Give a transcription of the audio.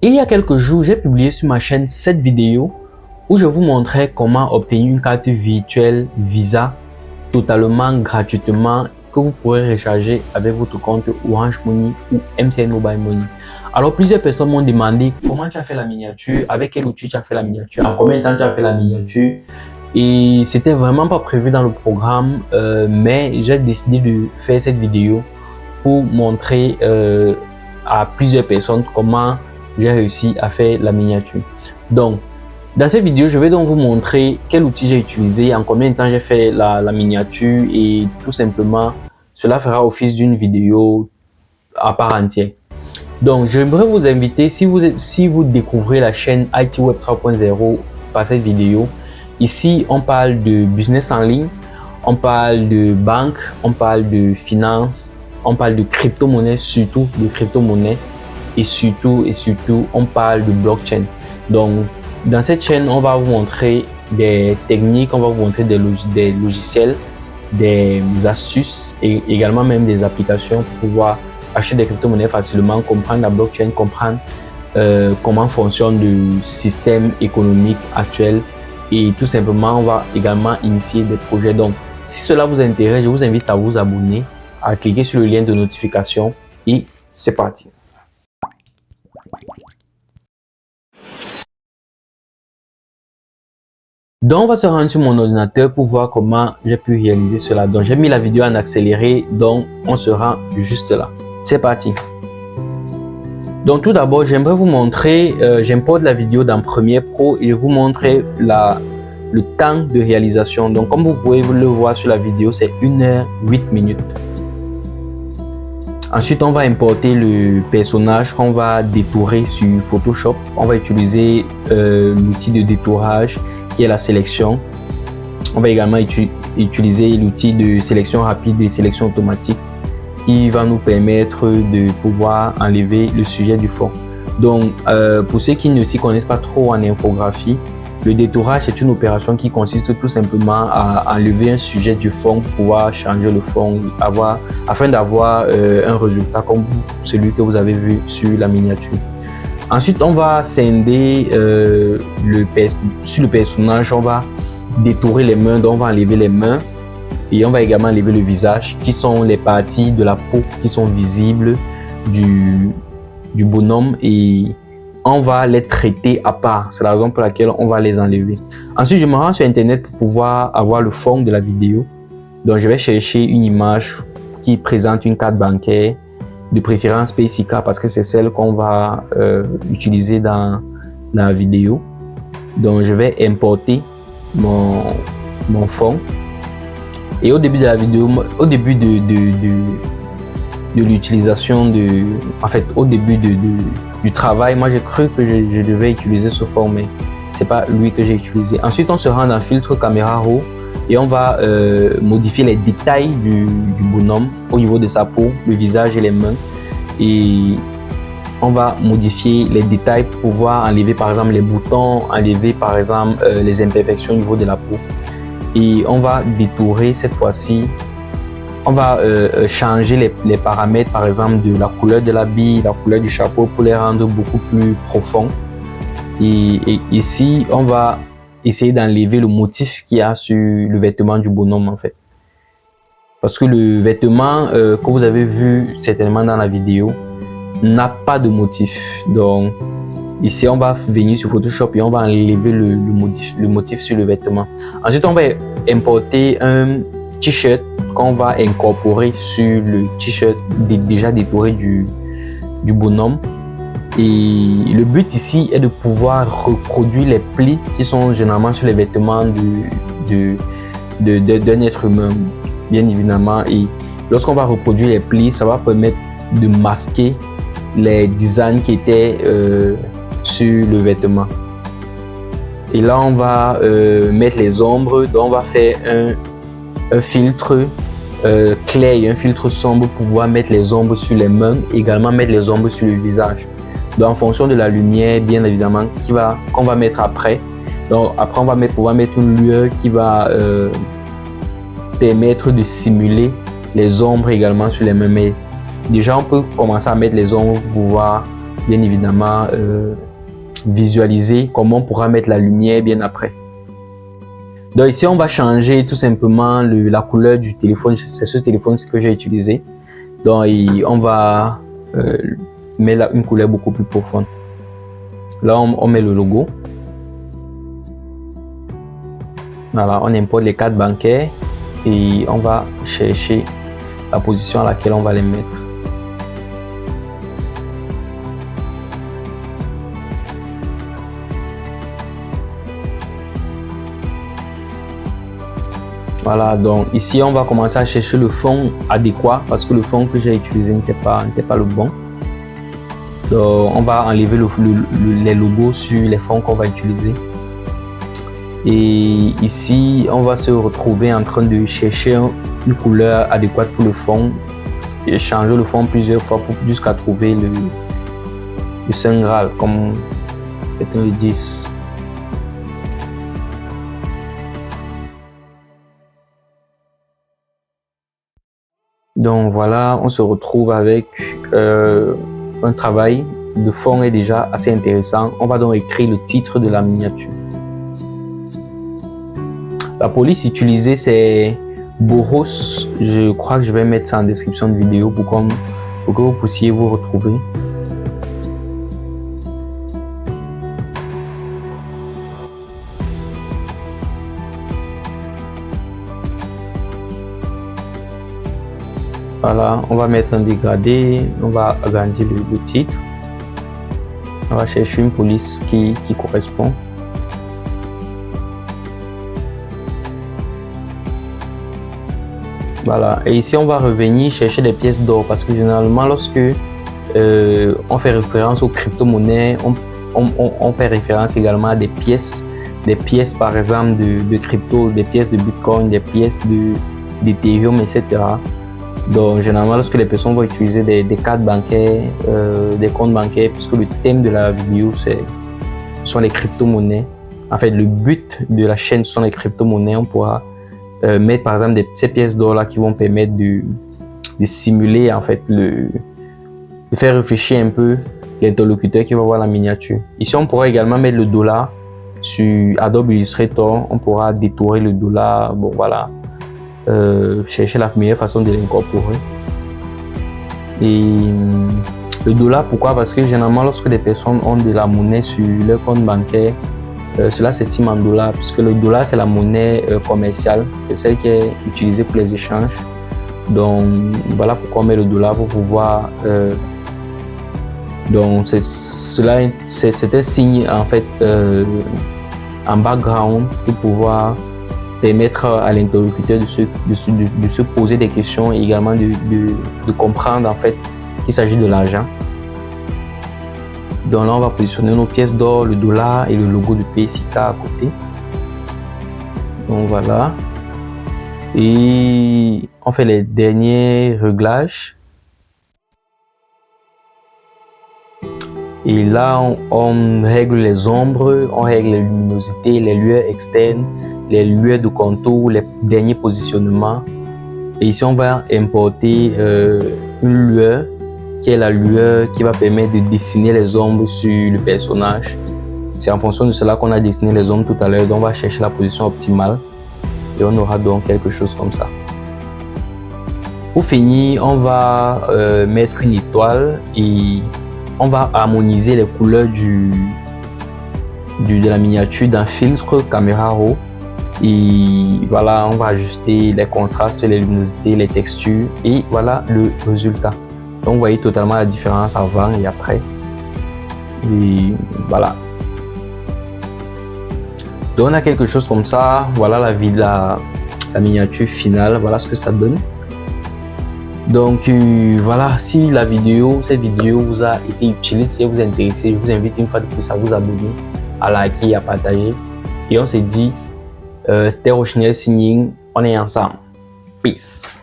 Il y a quelques jours, j'ai publié sur ma chaîne cette vidéo où je vous montrais comment obtenir une carte virtuelle Visa totalement gratuitement que vous pourrez recharger avec votre compte Orange Money ou MTN Mobile Money. Alors plusieurs personnes m'ont demandé comment tu as fait la miniature, avec quel outil tu as fait la miniature, en combien de temps tu as fait la miniature. Et c'était vraiment pas prévu dans le programme, mais j'ai décidé de faire cette vidéo pour montrer à plusieurs personnes comment j'ai réussi à faire la miniature. Donc, dans cette vidéo, je vais donc vous montrer quel outil j'ai utilisé, en combien de temps j'ai fait la miniature et tout simplement, cela fera office d'une vidéo à part entière. Donc, j'aimerais vous inviter, si vous découvrez la chaîne IT Web 3.0 par cette vidéo, ici, on parle de business en ligne, on parle de banque, on parle de finance, on parle de crypto-monnaie, surtout de crypto-monnaie, et surtout, on parle de blockchain. Donc, dans cette chaîne, on va vous montrer des techniques, on va vous montrer des logiciels, des astuces et également même des applications pour pouvoir acheter des crypto-monnaies facilement, comprendre la blockchain, comprendre comment fonctionne le système économique actuel et tout simplement, on va également initier des projets. Donc, si cela vous intéresse, je vous invite à vous abonner, à cliquer sur le lien de notification et c'est parti. Donc, on va se rendre sur mon ordinateur pour voir comment j'ai pu réaliser cela. Donc, j'ai mis la vidéo en accéléré, donc on se rend juste là. C'est parti. Donc, tout d'abord, j'aimerais vous montrer, j'importe la vidéo dans Premiere Pro et je vous montrer le temps de réalisation. Donc, comme vous pouvez le voir sur la vidéo, c'est 1h08. Ensuite, on va importer le personnage qu'on va détourer sur Photoshop. On va utiliser l'outil de détourage qui est la sélection. On va également utiliser l'outil de sélection rapide et sélection automatique qui va nous permettre de pouvoir enlever le sujet du fond. Donc, pour ceux qui ne s'y connaissent pas trop en infographie, le détourage c'est une opération qui consiste tout simplement à enlever un sujet du fond pour pouvoir changer le fond afin d'avoir un résultat comme celui que vous avez vu sur la miniature. Ensuite, on va scinder sur le personnage, on va détourer les mains, donc on va enlever les mains et on va également enlever le visage qui sont les parties de la peau qui sont visibles du bonhomme et on va les traiter à part. C'est la raison pour laquelle on va les enlever. Ensuite, je me rends sur internet pour pouvoir avoir le fond de la vidéo. Donc, je vais chercher une image qui présente une carte bancaire, de préférence PCK parce que c'est celle qu'on va utiliser dans la vidéo. Donc, je vais importer mon fond. Et au début de la vidéo, au début de l'utilisation au début du travail, moi j'ai cru que je devais utiliser ce fond, mais c'est pas lui que j'ai utilisé. Ensuite, on se rend dans filtre caméra raw et on va modifier les détails du bonhomme au niveau de sa peau, le visage et les mains. Et on va modifier les détails pour pouvoir enlever par exemple les boutons, enlever par exemple les imperfections au niveau de la peau. Et on va détourer cette fois-ci. On va changer les paramètres par exemple de la couleur de l'habit, la couleur du chapeau pour les rendre beaucoup plus profonds. Et ici, on va essayer d'enlever le motif qu'il y a sur le vêtement du bonhomme en fait. Parce que le vêtement que vous avez vu certainement dans la vidéo n'a pas de motif. Donc ici, on va venir sur Photoshop et on va enlever le motif sur le vêtement. Ensuite, on va importer un t-shirt qu'on va incorporer sur le t-shirt déjà détouré du bonhomme. Et le but ici est de pouvoir reproduire les plis qui sont généralement sur les vêtements d'un être humain, bien évidemment. Et lorsqu'on va reproduire les plis, ça va permettre de masquer les designs qui étaient sur le vêtement. Et là, on va mettre les ombres. Donc, on va faire un filtre clair et un filtre sombre pour pouvoir mettre les ombres sur les mains, également mettre les ombres sur le visage. Donc, en fonction de la lumière, bien évidemment, qu'on va mettre après. Donc, après, on va pouvoir mettre une lueur qui va permettre de simuler les ombres également sur les mains. Mais déjà, on peut commencer à mettre les ombres pour pouvoir bien évidemment visualiser comment on pourra mettre la lumière bien après. Donc ici on va changer tout simplement la couleur du téléphone. C'est ce téléphone que j'ai utilisé. Donc on va mettre une couleur beaucoup plus profonde. Là on met le logo. Voilà, on importe les cartes bancaires et on va chercher la position à laquelle on va les mettre. Voilà, donc ici on va commencer à chercher le fond adéquat parce que le fond que j'ai utilisé n'était pas le bon. Donc on va enlever les logos sur les fonds qu'on va utiliser. Et ici on va se retrouver en train de chercher une couleur adéquate pour le fond et changer le fond plusieurs fois jusqu'à trouver le Saint Graal comme certains le disent. Donc voilà, on se retrouve avec un travail de fond est déjà assez intéressant. On va donc écrire le titre de la miniature. La police utilisée c'est Boros. Je crois que je vais mettre ça en description de vidéo pour que vous puissiez vous retrouver. Voilà, on va mettre un dégradé, on va agrandir le titre. On va chercher une police qui correspond. Voilà, et ici on va revenir chercher des pièces d'or parce que généralement lorsque on fait référence aux crypto-monnaies, on fait référence également à des pièces par exemple de crypto, des pièces de Bitcoin, des pièces d'Ethereum, etc. Donc généralement lorsque les personnes vont utiliser des cartes bancaires, des comptes bancaires, puisque le thème de la vidéo ce sont les crypto-monnaies. En fait le but de la chaîne sont les crypto-monnaies. On pourra mettre par exemple ces pièces d'or là qui vont permettre de simuler en fait de faire réfléchir un peu l'interlocuteur qui va voir la miniature. Ici on pourra également mettre le dollar sur Adobe Illustrator. On pourra détourer le dollar. Bon voilà, chercher la meilleure façon de l'incorporer. Et le dollar, pourquoi? Parce que généralement lorsque des personnes ont de la monnaie sur leur compte bancaire, cela s'estime en dollars, puisque le dollar c'est la monnaie commerciale, c'est celle qui est utilisée pour les échanges. Donc voilà pourquoi on met le dollar pour pouvoir donc c'est un signe en fait en background pour pouvoir permettre à l'interlocuteur de se poser des questions et également de comprendre en fait qu'il s'agit de l'argent. Donc là on va positionner nos pièces d'or, le dollar et le logo de PSIK à côté. Donc voilà, et on fait les derniers réglages. Et là on règle les ombres, on règle les luminosités, les lueurs externes, les lueurs de contour, les derniers positionnements. Et ici on va importer une lueur qui est la lueur qui va permettre de dessiner les ombres sur le personnage. C'est en fonction de cela qu'on a dessiné les ombres tout à l'heure. Donc on va chercher la position optimale et on aura donc quelque chose comme ça. Pour finir, on va mettre une étoile et on va harmoniser les couleurs de la miniature d'un filtre caméra raw. Et voilà, on va ajuster les contrastes, les luminosités, les textures et voilà le résultat. Donc vous voyez totalement la différence avant et après. Et voilà. Donc on a quelque chose comme ça. Voilà la miniature finale. Voilà ce que ça donne. Donc voilà, si cette vidéo vous a été utile, si elle vous a intéressé, je vous invite une fois de plus à vous abonner, à liker et à partager. Et on se dit, c'était Rochinelle Signing, on est ensemble. Peace.